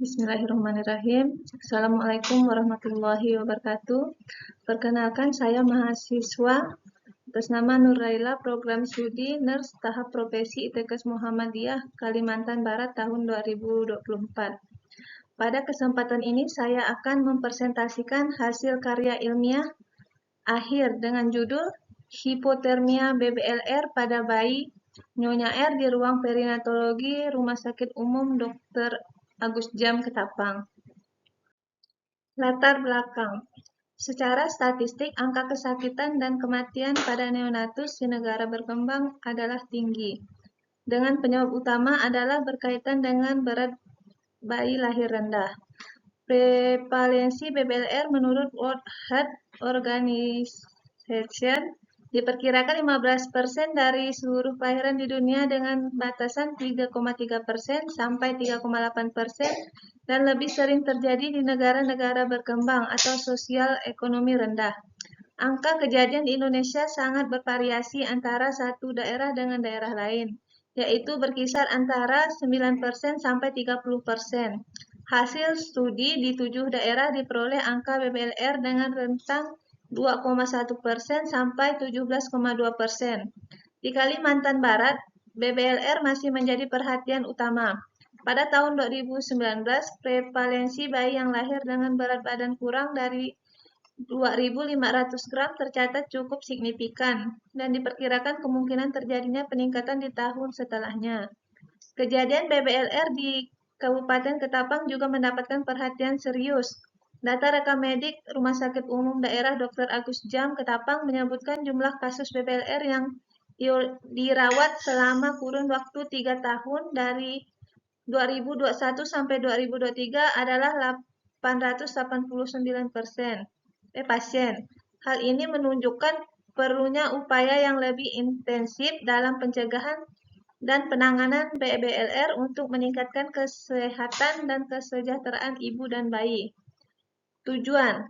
Bismillahirrahmanirrahim. Assalamualaikum warahmatullahi wabarakatuh. Perkenalkan, saya mahasiswa atas nama Nur Laila, program studi Nurs tahap profesi ITKes Muhammadiyah Kalimantan Barat tahun 2024. Pada kesempatan ini saya akan mempresentasikan hasil karya ilmiah akhir dengan judul Hipotermia BBLR pada bayi Nyonya R di ruang perinatologi Rumah Sakit Umum Dr. Agus Jam Ketapang. Latar belakang. Secara statistik, angka kesakitan dan kematian pada neonatus di negara berkembang adalah tinggi. Dengan penyebab utama adalah berkaitan dengan berat bayi lahir rendah. Prevalensi BBLR menurut World Health Organization diperkirakan 15% dari seluruh kelahiran di dunia dengan batasan 3,3% sampai 3,8% dan lebih sering terjadi di negara-negara berkembang atau sosial ekonomi rendah. Angka kejadian di Indonesia sangat bervariasi antara satu daerah dengan daerah lain, yaitu berkisar antara 9% sampai 30%. Hasil studi di 7 daerah diperoleh angka BBLR dengan rentang 2,1% sampai 17,2%. Di Kalimantan Barat, BBLR masih menjadi perhatian utama. Pada tahun 2019, prevalensi bayi yang lahir dengan berat badan kurang dari 2.500 gram tercatat cukup signifikan dan diperkirakan kemungkinan terjadinya peningkatan di tahun setelahnya. Kejadian BBLR di Kabupaten Ketapang juga mendapatkan perhatian serius. Data rekam medik Rumah Sakit Umum Daerah Dr. Agus Jam Ketapang menyebutkan jumlah kasus BBLR yang dirawat selama kurun waktu 3 tahun dari 2021 sampai 2023 adalah 889 pasien. Hal ini menunjukkan perlunya upaya yang lebih intensif dalam pencegahan dan penanganan BBLR untuk meningkatkan kesehatan dan kesejahteraan ibu dan bayi. Tujuan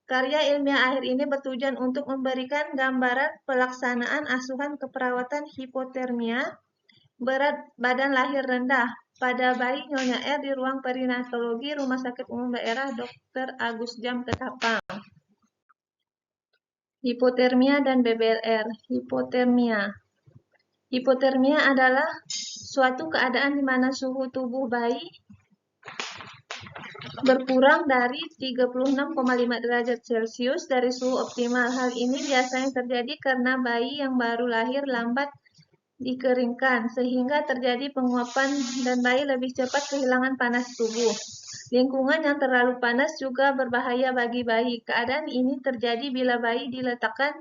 karya ilmiah akhir ini bertujuan untuk memberikan gambaran pelaksanaan asuhan keperawatan hipotermia berat badan lahir rendah pada bayi Nyonya R di ruang perinatologi Rumah Sakit Umum Daerah Dr. Agus Jam Ketapang. Hipotermia dan BBLR. Hipotermia adalah suatu keadaan di mana suhu tubuh bayi berkurang dari 36,5 derajat Celcius dari suhu optimal. Hal ini biasanya terjadi karena bayi yang baru lahir lambat dikeringkan, sehingga terjadi penguapan dan bayi lebih cepat kehilangan panas tubuh. Lingkungan yang terlalu panas juga berbahaya bagi bayi. Keadaan ini terjadi bila bayi diletakkan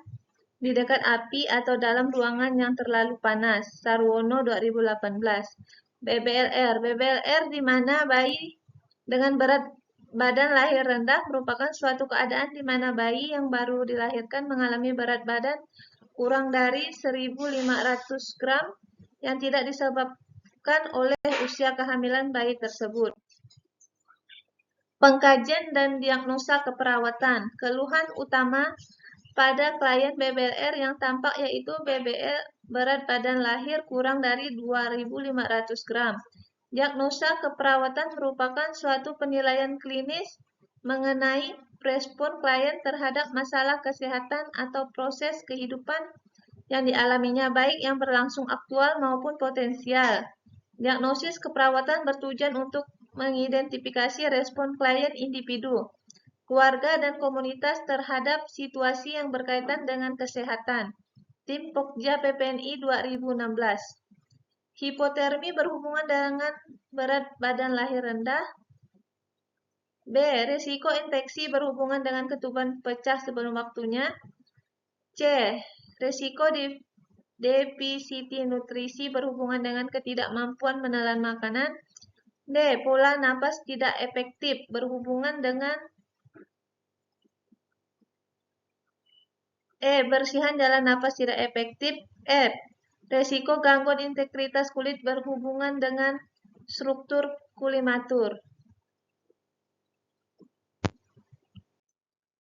di dekat api atau dalam ruangan yang terlalu panas. Sarwono 2018. BBLR di mana bayi dengan berat badan lahir rendah merupakan suatu keadaan di mana bayi yang baru dilahirkan mengalami berat badan kurang dari 1.500 gram yang tidak disebabkan oleh usia kehamilan bayi tersebut. Pengkajian dan diagnosa keperawatan. Keluhan utama pada klien BBLR yang tampak yaitu BBL berat badan lahir kurang dari 2.500 gram. Diagnosa keperawatan merupakan suatu penilaian klinis mengenai respon klien terhadap masalah kesehatan atau proses kehidupan yang dialaminya, baik yang berlangsung aktual maupun potensial. Diagnosis keperawatan bertujuan untuk mengidentifikasi respon klien individu, keluarga, dan komunitas terhadap situasi yang berkaitan dengan kesehatan. Tim Pokja PPNI 2016. Hipotermi berhubungan dengan berat badan lahir rendah. B. Risiko infeksi berhubungan dengan ketuban pecah sebelum waktunya. C. Risiko defisiti nutrisi berhubungan dengan ketidakmampuan menelan makanan. D. Pola napas tidak efektif berhubungan dengan bersihan jalan napas tidak efektif. F. Risiko gangguan integritas kulit berhubungan dengan struktur kulimatur.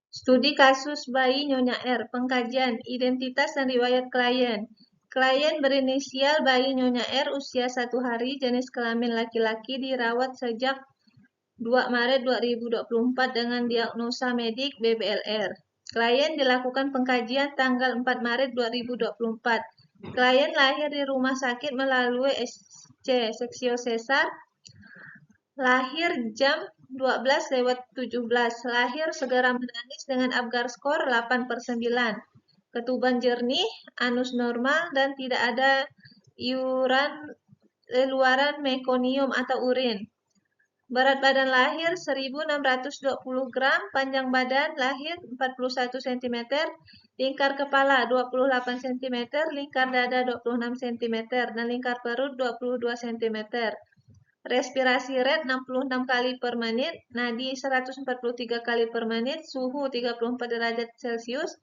Studi kasus bayi Nyonya R. Pengkajian, identitas dan riwayat klien. Klien berinisial bayi Nyonya R usia 1 hari, jenis kelamin laki-laki, dirawat sejak 2 Maret 2024 dengan diagnosa medik BBLR. Klien dilakukan pengkajian tanggal 4 Maret 2024. Klien lahir di rumah sakit melalui SC seksio sesar. Lahir jam 12:17. Lahir segera menangis dengan Apgar skor 8/9. Ketuban jernih, anus normal, dan tidak ada luaran mekonium atau urin. Berat badan lahir 1620 gram, panjang badan lahir 41 cm, lingkar kepala 28 cm, lingkar dada 26 cm, dan lingkar perut 22 cm. Respirasi rate 66 kali per menit, nadi 143 kali per menit, suhu 34 derajat Celcius,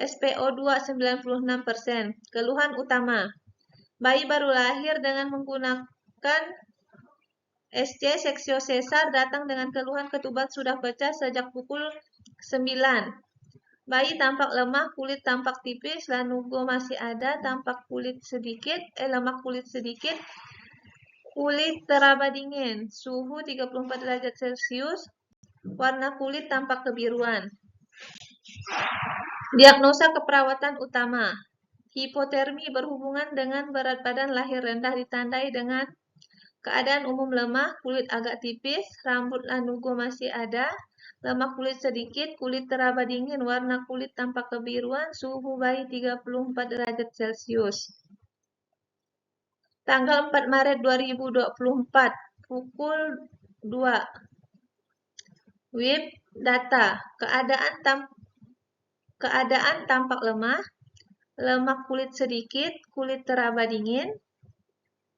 SPO2 96%. Keluhan utama. Bayi baru lahir dengan menggunakan SC seksio sesar datang dengan keluhan ketuban sudah pecah sejak pukul 9. Bayi tampak lemah, kulit tampak tipis, lanugo masih ada, tampak lemak kulit sedikit, kulit teraba dingin, suhu 34 derajat Celcius, warna kulit tampak kebiruan. Diagnosa keperawatan utama. Hipotermi berhubungan dengan berat badan lahir rendah ditandai dengan keadaan umum lemah, kulit agak tipis, rambut lanugo masih ada, lemak kulit sedikit, kulit teraba dingin, warna kulit tampak kebiruan, suhu bayi 34 derajat Celcius. Tanggal 4 Maret 2024, pukul 2. WIB data, keadaan tampak lemah, lemak kulit sedikit, kulit teraba dingin,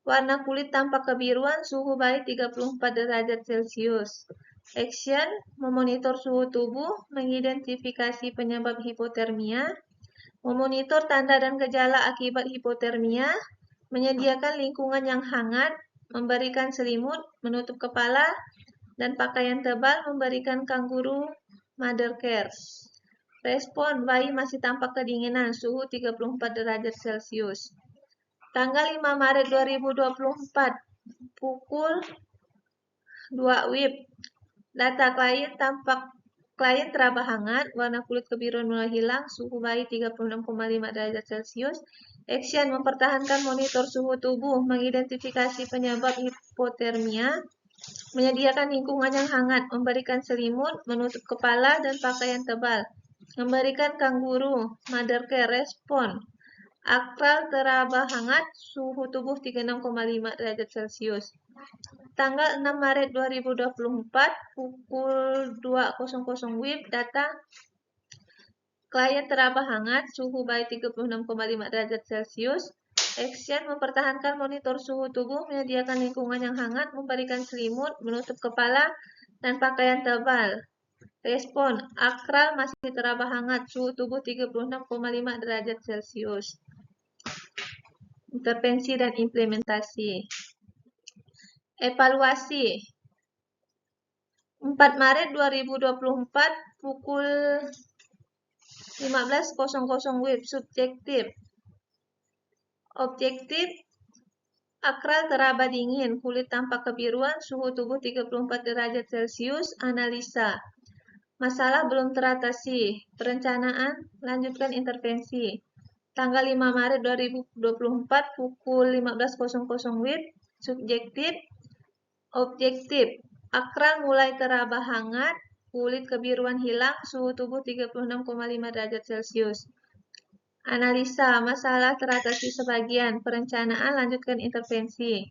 warna kulit tampak kebiruan, suhu bayi 34 derajat Celcius. Action, memonitor suhu tubuh, mengidentifikasi penyebab hipotermia, memonitor tanda dan gejala akibat hipotermia, menyediakan lingkungan yang hangat, memberikan selimut, menutup kepala, dan pakaian tebal, memberikan kanguru mother care. Respon, bayi masih tampak kedinginan, suhu 34 derajat Celcius. Tanggal 5 Maret 2024, pukul 2 WIB. Data klien teraba hangat, warna kulit kebiruan mulai hilang, suhu bayi 36,5 derajat Celcius. Action, mempertahankan monitor suhu tubuh, mengidentifikasi penyebab hipotermia, menyediakan lingkungan yang hangat, memberikan selimut, menutup kepala dan pakaian tebal, memberikan kanguru mother care. Respon, akral teraba hangat, suhu tubuh 36,5 derajat Celcius. Tanggal 6 Maret 2024, pukul 2.00 WIB, data klien teraba hangat, suhu bayi 36,5 derajat Celcius. Action, mempertahankan monitor suhu tubuh, menyediakan lingkungan yang hangat, memberikan selimut, menutup kepala, dan pakaian tebal. Respon, akral masih teraba hangat, suhu tubuh 36,5 derajat Celcius. Intervensi dan implementasi. Evaluasi. 4 Maret 2024, pukul 15.00 WIB. Subjektif. Objektif, akral teraba dingin, kulit tampak kebiruan, suhu tubuh 34 derajat Celcius. Analisa. Masalah belum teratasi. Perencanaan, lanjutkan intervensi. Tanggal 5 Maret 2024, pukul 15.00 WIB. Subjektif. Objektif, akral mulai teraba hangat, kulit kebiruan hilang, suhu tubuh 36,5 derajat Celcius. Analisa, masalah teratasi sebagian. Perencanaan, lanjutkan intervensi.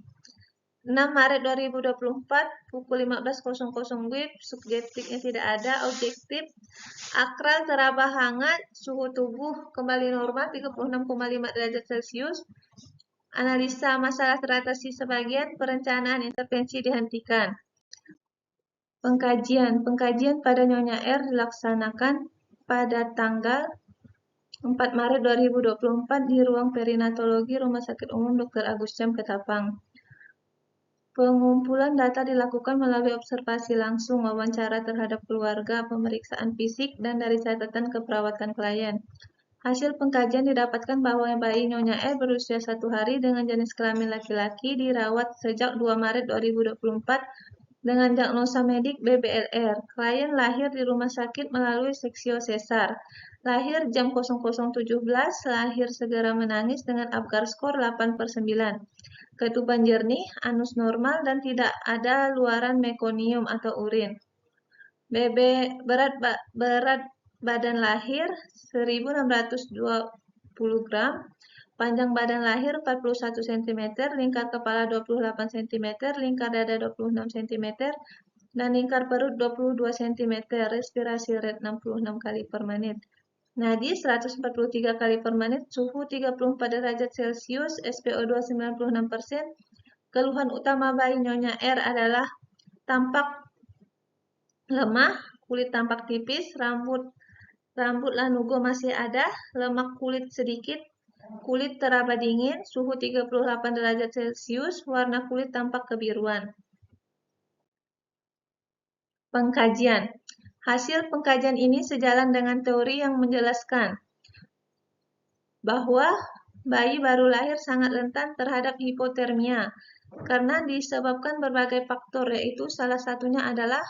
6 Maret 2024, pukul 15.00 WIB, subjektifnya tidak ada. Objektif, akral teraba hangat, suhu tubuh kembali normal 36,5 derajat Celcius. Analisa, masalah teratasi sebagian. Perencanaan intervensi dihentikan. Pengkajian pada Nyonya R dilaksanakan pada tanggal 4 Maret 2024 di ruang perinatologi Rumah Sakit Umum Dr. Agus Jam Ketapang. Pengumpulan data dilakukan melalui observasi langsung, wawancara terhadap keluarga, pemeriksaan fisik, dan dari catatan keperawatan klien. Hasil pengkajian didapatkan bahwa bayi Nyonya R berusia 1 hari dengan jenis kelamin laki-laki dirawat sejak 2 Maret 2024 dengan diagnosa medik BBLR. Klien lahir di rumah sakit melalui seksio sesar. Lahir jam 00.17, lahir segera menangis dengan Apgar skor 8/9. Ketuban jernih, anus normal, dan tidak ada luaran mekonium atau urin. Berat badan lahir 1620 gram, panjang badan lahir 41 cm, lingkar kepala 28 cm, lingkar dada 26 cm, dan lingkar perut 22 cm, respirasi rate 66 kali per menit. Nadi 143 kali per menit, suhu 34 derajat Celcius, SpO2 96%. Keluhan utama bayi Nyonya R adalah tampak lemah, kulit tampak tipis, rambut lanugo masih ada, lemak kulit sedikit, kulit teraba dingin, suhu 38 derajat Celcius, warna kulit tampak kebiruan. Pengkajian. Hasil pengkajian ini sejalan dengan teori yang menjelaskan bahwa bayi baru lahir sangat rentan terhadap hipotermia karena disebabkan berbagai faktor, yaitu salah satunya adalah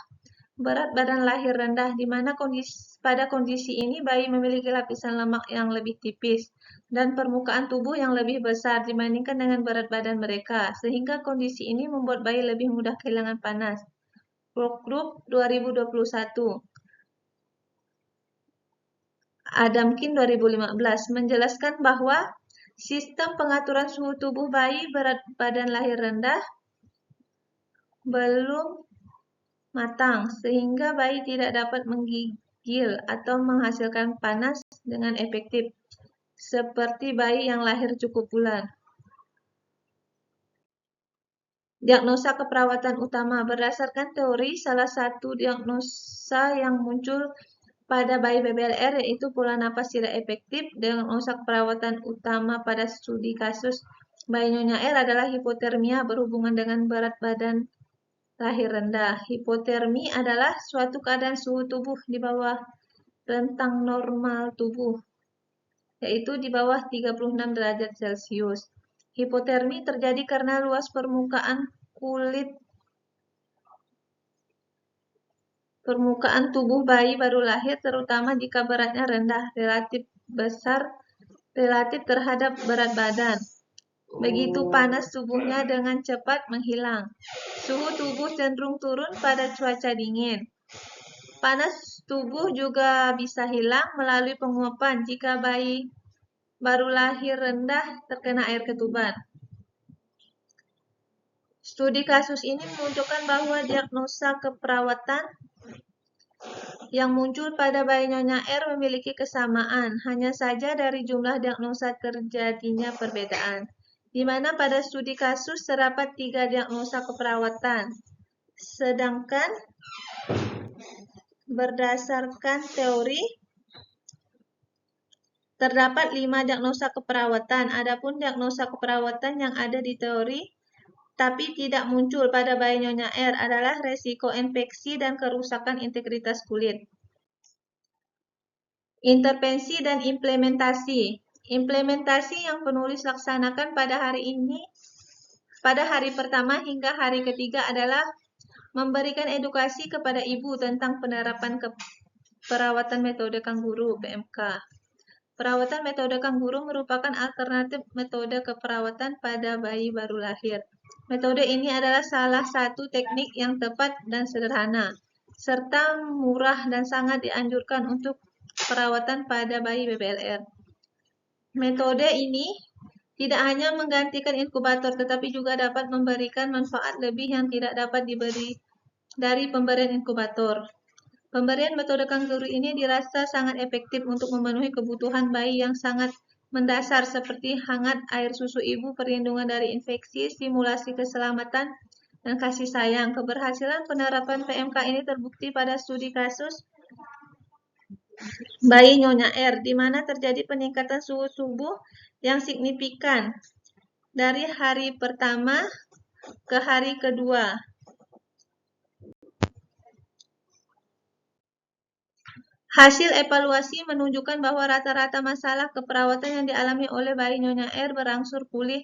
berat badan lahir rendah, di mana pada kondisi ini bayi memiliki lapisan lemak yang lebih tipis dan permukaan tubuh yang lebih besar dibandingkan dengan berat badan mereka, sehingga kondisi ini membuat bayi lebih mudah kehilangan panas. Group 2021. Adamkin 2015 menjelaskan bahwa sistem pengaturan suhu tubuh bayi berat badan lahir rendah belum matang, sehingga bayi tidak dapat menggigil atau menghasilkan panas dengan efektif, seperti bayi yang lahir cukup bulan. Diagnosa keperawatan utama berdasarkan teori, salah satu diagnosa yang muncul pada bayi BBLR yaitu pola napas tidak efektif. Diagnosa keperawatan utama pada studi kasus bayi Nyonya R adalah hipotermia berhubungan dengan berat badan lahir rendah. Hipotermi adalah suatu keadaan suhu tubuh di bawah rentang normal tubuh, yaitu di bawah 36 derajat Celcius. Hipotermi terjadi karena luas permukaan tubuh bayi baru lahir, terutama jika beratnya rendah, relatif terhadap berat badan. Begitu panas tubuhnya dengan cepat menghilang. Suhu tubuh cenderung turun pada cuaca dingin. Panas tubuh juga bisa hilang melalui penguapan jika bayi baru lahir rendah terkena air ketuban. Studi kasus ini menunjukkan bahwa diagnosa keperawatan yang muncul pada bayi Nyonya R memiliki kesamaan, hanya saja dari jumlah diagnosa terjadinya perbedaan, di mana pada studi kasus terdapat 3 diagnosa keperawatan, sedangkan berdasarkan teori terdapat 5 diagnosa keperawatan. Adapun diagnosa keperawatan yang ada di teori tapi tidak muncul pada bayi Nyonya R adalah resiko infeksi dan kerusakan integritas kulit. Intervensi dan implementasi. Implementasi yang penulis laksanakan pada hari pertama hingga hari ketiga adalah memberikan edukasi kepada ibu tentang penerapan perawatan metode kanguru (PMK). Perawatan metode kanguru merupakan alternatif metode keperawatan pada bayi baru lahir. Metode ini adalah salah satu teknik yang tepat dan sederhana, serta murah dan sangat dianjurkan untuk perawatan pada bayi BBLR. Metode ini tidak hanya menggantikan inkubator, tetapi juga dapat memberikan manfaat lebih yang tidak dapat diberi dari pemberian inkubator. Pemberian metode kanguru ini dirasa sangat efektif untuk memenuhi kebutuhan bayi yang sangat mendasar seperti hangat air susu ibu, perlindungan dari infeksi, stimulasi keselamatan, dan kasih sayang. Keberhasilan penerapan PMK ini terbukti pada studi kasus bayi Nyonya R, di mana terjadi peningkatan suhu tubuh yang signifikan dari hari pertama ke hari kedua. Hasil evaluasi menunjukkan bahwa rata-rata masalah keperawatan yang dialami oleh bayi Nyonya R berangsur pulih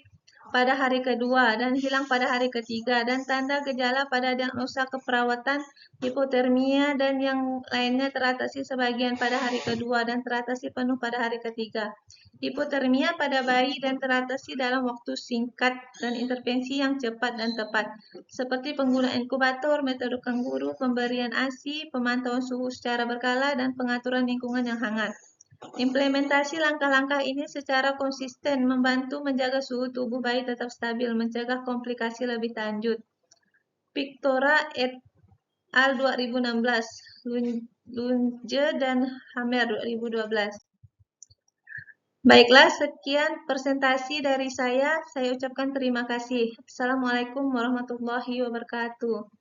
pada hari kedua dan hilang pada hari ketiga, dan tanda gejala pada diagnosa keperawatan hipotermia dan yang lainnya teratasi sebagian pada hari kedua dan teratasi penuh pada hari ketiga. Hipotermia pada bayi dan teratasi dalam waktu singkat dan intervensi yang cepat dan tepat, seperti penggunaan inkubator, metode kanguru, pemberian ASI, pemantauan suhu secara berkala, dan pengaturan lingkungan yang hangat. Implementasi langkah-langkah ini secara konsisten membantu menjaga suhu tubuh bayi tetap stabil, mencegah komplikasi lebih lanjut. Pictora et al. 2016, Lunge dan Hammer 2012. Baiklah, sekian presentasi dari saya. Saya ucapkan terima kasih. Assalamualaikum warahmatullahi wabarakatuh.